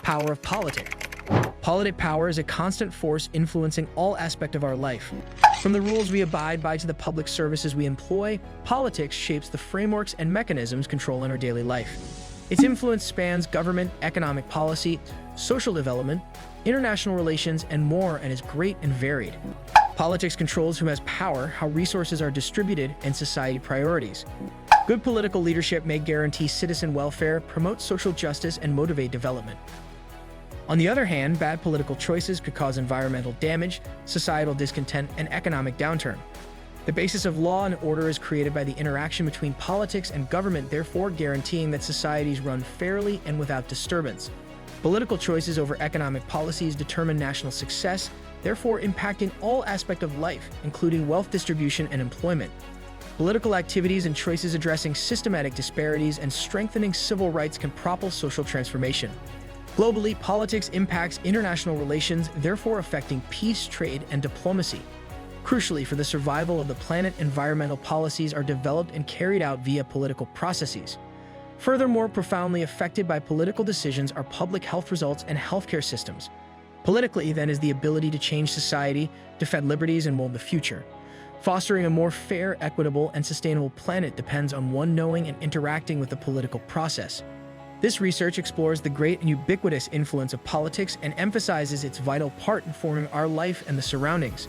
Power of politic. Politic power is a constant force influencing all aspects of our life. From the rules we abide by to the public services we employ, politics shapes the frameworks and mechanisms controlling our daily life. Its influence spans government, economic policy, social development, international relations, and more, and is great and varied. Politics controls who has power, how resources are distributed, and society priorities. Good political leadership may guarantee citizen welfare, promote social justice, and motivate development. On the other hand, bad political choices could cause environmental damage, societal discontent, and economic downturn. The basis of law and order is created by the interaction between politics and government, therefore guaranteeing that societies run fairly and without disturbance. Political choices over economic policies determine national success, therefore impacting all aspects of life, including wealth distribution and employment. Political activities and choices addressing systematic disparities and strengthening civil rights can propel social transformation. Globally, politics impacts international relations, therefore affecting peace, trade, and diplomacy. Crucially, for the survival of the planet, environmental policies are developed and carried out via political processes. Furthermore, profoundly affected by political decisions are public health results and healthcare systems. Politically, then, is the ability to change society, defend liberties, and mold the future. Fostering a more fair, equitable, and sustainable planet depends on one knowing and interacting with the political process. This research explores the great and ubiquitous influence of politics and emphasizes its vital part in forming our life and the surroundings.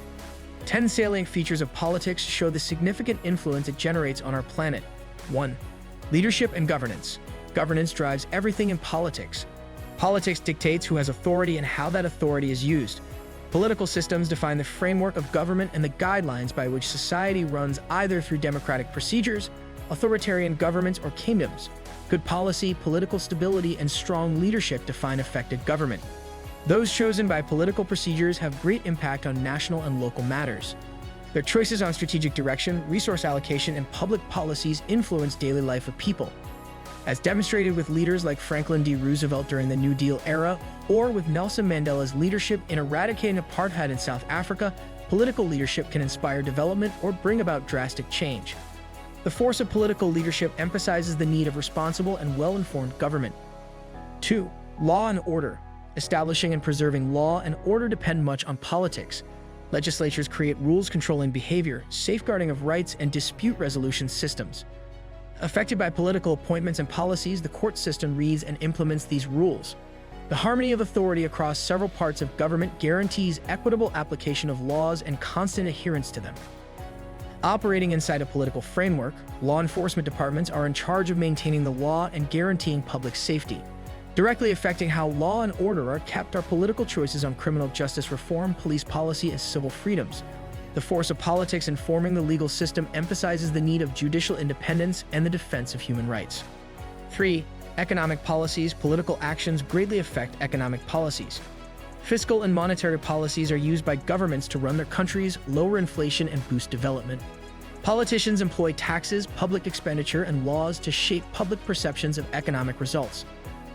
10 salient features of politics show the significant influence it generates on our planet. 1. Leadership and governance. Governance drives everything in politics. Politics dictates who has authority and how that authority is used. Political systems define the framework of government and the guidelines by which society runs, either through democratic procedures, authoritarian governments, or kingdoms. Good policy, political stability, and strong leadership define effective government. Those chosen by political procedures have great impact on national and local matters. Their choices on strategic direction, resource allocation, and public policies influence daily life of people. As demonstrated with leaders like Franklin D. Roosevelt during the New Deal era, or with Nelson Mandela's leadership in eradicating apartheid in South Africa, political leadership can inspire development or bring about drastic change. The force of political leadership emphasizes the need of responsible and well-informed government. 2. Law and order. Establishing and preserving law and order depend much on politics. Legislatures create rules controlling behavior, safeguarding of rights, and dispute resolution systems. Affected by political appointments and policies, the court system reads and implements these rules. The harmony of authority across several parts of government guarantees equitable application of laws and constant adherence to them. Operating inside a political framework, law enforcement departments are in charge of maintaining the law and guaranteeing public safety. Directly affecting how law and order are kept are political choices on criminal justice reform, police policy, and civil freedoms. The force of politics in forming the legal system emphasizes the need of judicial independence and the defense of human rights. 3. Economic policies. Political actions greatly affect economic policies. Fiscal and monetary policies are used by governments to run their countries, lower inflation, and boost development. Politicians employ taxes, public expenditure, and laws to shape public perceptions of economic results.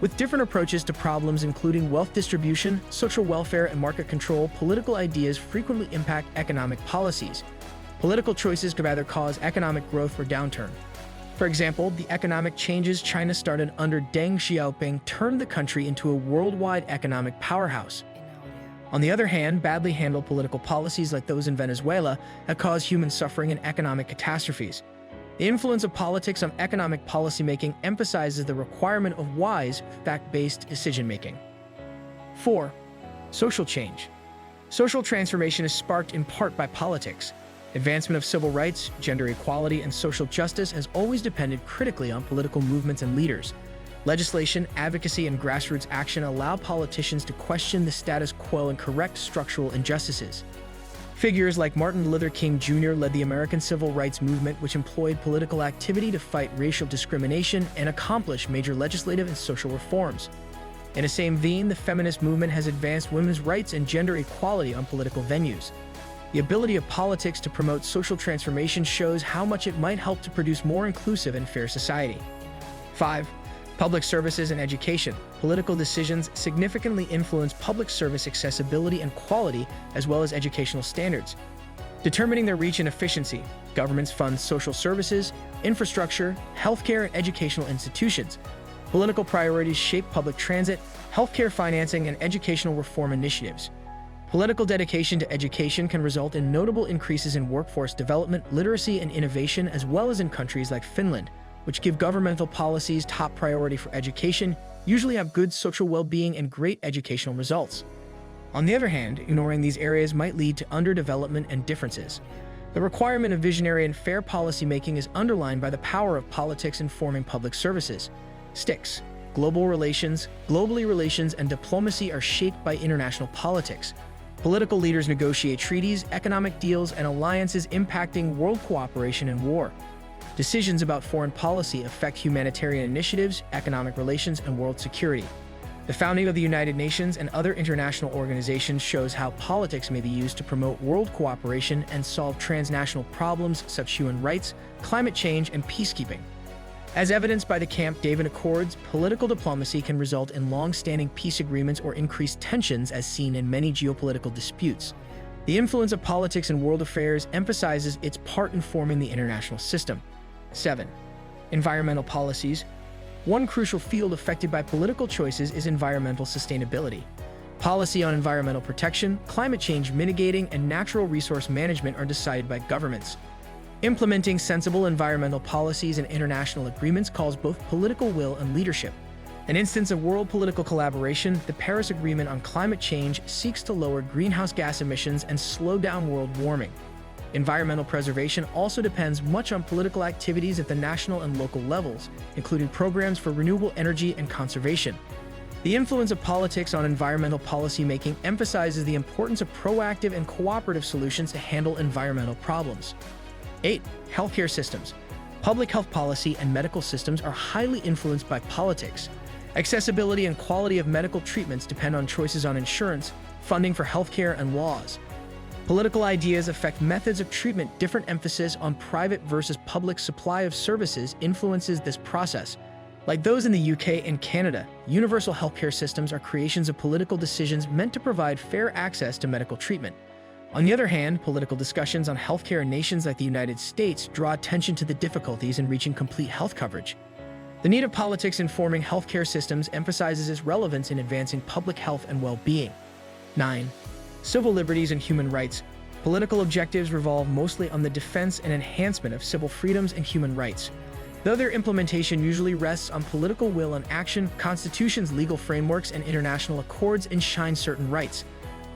With different approaches to problems including wealth distribution, social welfare, and market control, political ideas frequently impact economic policies. Political choices could either cause economic growth or downturn. For example, the economic changes China started under Deng Xiaoping turned the country into a worldwide economic powerhouse. On the other hand, badly handled political policies like those in Venezuela have caused human suffering and economic catastrophes. The influence of politics on economic policymaking emphasizes the requirement of wise, fact-based decision-making. 4. Social change. Social transformation is sparked in part by politics. Advancement of civil rights, gender equality, and social justice has always depended critically on political movements and leaders. Legislation, advocacy, and grassroots action allow politicians to question the status quo and correct structural injustices. Figures like Martin Luther King Jr. led the American Civil Rights Movement, which employed political activity to fight racial discrimination and accomplish major legislative and social reforms. In the same vein, the feminist movement has advanced women's rights and gender equality on political venues. The ability of politics to promote social transformation shows how much it might help to produce more inclusive and fair society. 5. Public services and education. Political decisions significantly influence public service accessibility and quality, as well as educational standards. Determining their reach and efficiency, governments fund social services, infrastructure, healthcare, and educational institutions. Political priorities shape public transit, healthcare financing, and educational reform initiatives. Political dedication to education can result in notable increases in workforce development, literacy, and innovation, as well as in countries like Finland, which give governmental policies top priority for education, usually have good social well-being and great educational results. On the other hand, ignoring these areas might lead to underdevelopment and differences. The requirement of visionary and fair policymaking is underlined by the power of politics in forming public services. Sticks. Globally, relations and diplomacy are shaped by international politics. Political leaders negotiate treaties, economic deals, and alliances impacting world cooperation and war. Decisions about foreign policy affect humanitarian initiatives, economic relations, and world security. The founding of the United Nations and other international organizations shows how politics may be used to promote world cooperation and solve transnational problems such as human rights, climate change, and peacekeeping. As evidenced by the Camp David Accords, political diplomacy can result in long-standing peace agreements or increased tensions as seen in many geopolitical disputes. The influence of politics in world affairs emphasizes its part in forming the international system. 7. Environmental policies. One crucial field affected by political choices is environmental sustainability. Policy on environmental protection, climate change mitigating, and natural resource management are decided by governments. Implementing sensible environmental policies and international agreements calls both political will and leadership. An instance of world political collaboration, the Paris Agreement on Climate Change seeks to lower greenhouse gas emissions and slow down world warming. Environmental preservation also depends much on political activities at the national and local levels, including programs for renewable energy and conservation. The influence of politics on environmental policymaking emphasizes the importance of proactive and cooperative solutions to handle environmental problems. 8. Healthcare systems. Public health policy and medical systems are highly influenced by politics. Accessibility and quality of medical treatments depend on choices on insurance, funding for healthcare, and laws. Political ideas affect methods of treatment. Different emphasis on private versus public supply of services influences this process. Like those in the UK and Canada, universal healthcare systems are creations of political decisions meant to provide fair access to medical treatment. On the other hand, political discussions on healthcare in nations like the United States draw attention to the difficulties in reaching complete health coverage. The need of politics in forming healthcare systems emphasizes its relevance in advancing public health and well-being. 9. Civil liberties and human rights. Political objectives revolve mostly on the defense and enhancement of civil freedoms and human rights. Though their implementation usually rests on political will and action, constitutions, legal frameworks, and international accords enshrine certain rights.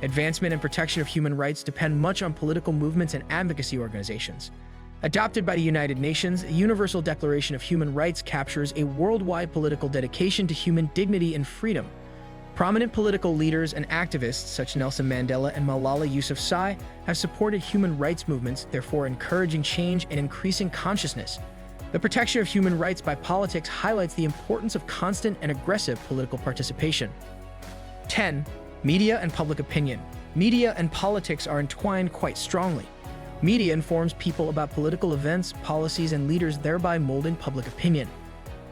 Advancement and protection of human rights depend much on political movements and advocacy organizations. Adopted by the United Nations, the Universal Declaration of Human Rights captures a worldwide political dedication to human dignity and freedom. Prominent political leaders and activists such as Nelson Mandela and Malala Yousafzai have supported human rights movements, therefore encouraging change and increasing consciousness. The protection of human rights by politics highlights the importance of constant and aggressive political participation. 10. Media and public opinion. Media and politics are entwined quite strongly. Media informs people about political events, policies, and leaders, thereby molding public opinion.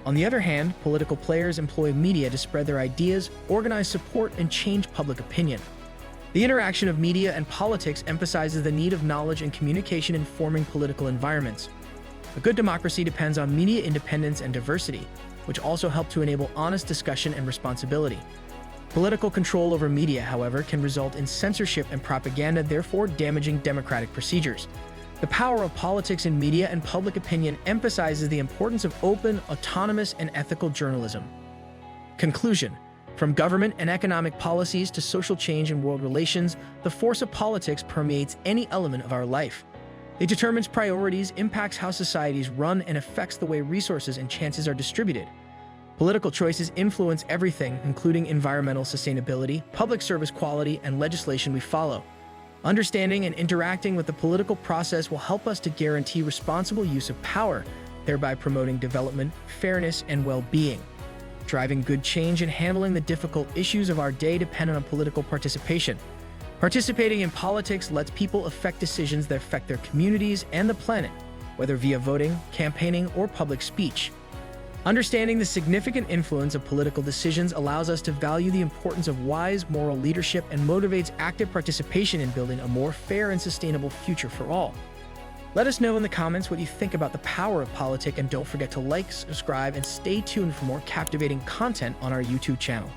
On the other hand, political players employ media to spread their ideas, organize support, and change public opinion. The interaction of media and politics emphasizes the need of knowledge and communication in forming political environments. A good democracy depends on media independence and diversity, which also help to enable honest discussion and responsibility. Political control over media, however, can result in censorship and propaganda, therefore damaging democratic procedures. The power of politics in media and public opinion emphasizes the importance of open, autonomous, and ethical journalism. Conclusion. From government and economic policies to social change and world relations, the force of politics permeates any element of our life. It determines priorities, impacts how societies run, and affects the way resources and chances are distributed. Political choices influence everything, including environmental sustainability, public service quality, and legislation we follow. Understanding and interacting with the political process will help us to guarantee responsible use of power, thereby promoting development, fairness, and well-being. Driving good change and handling the difficult issues of our day depend on political participation. Participating in politics lets people affect decisions that affect their communities and the planet, whether via voting, campaigning, or public speech. Understanding the significant influence of political decisions allows us to value the importance of wise moral leadership and motivates active participation in building a more fair and sustainable future for all. Let us know in the comments what you think about the power of Politic, and don't forget to like, subscribe, and stay tuned for more captivating content on our YouTube channel.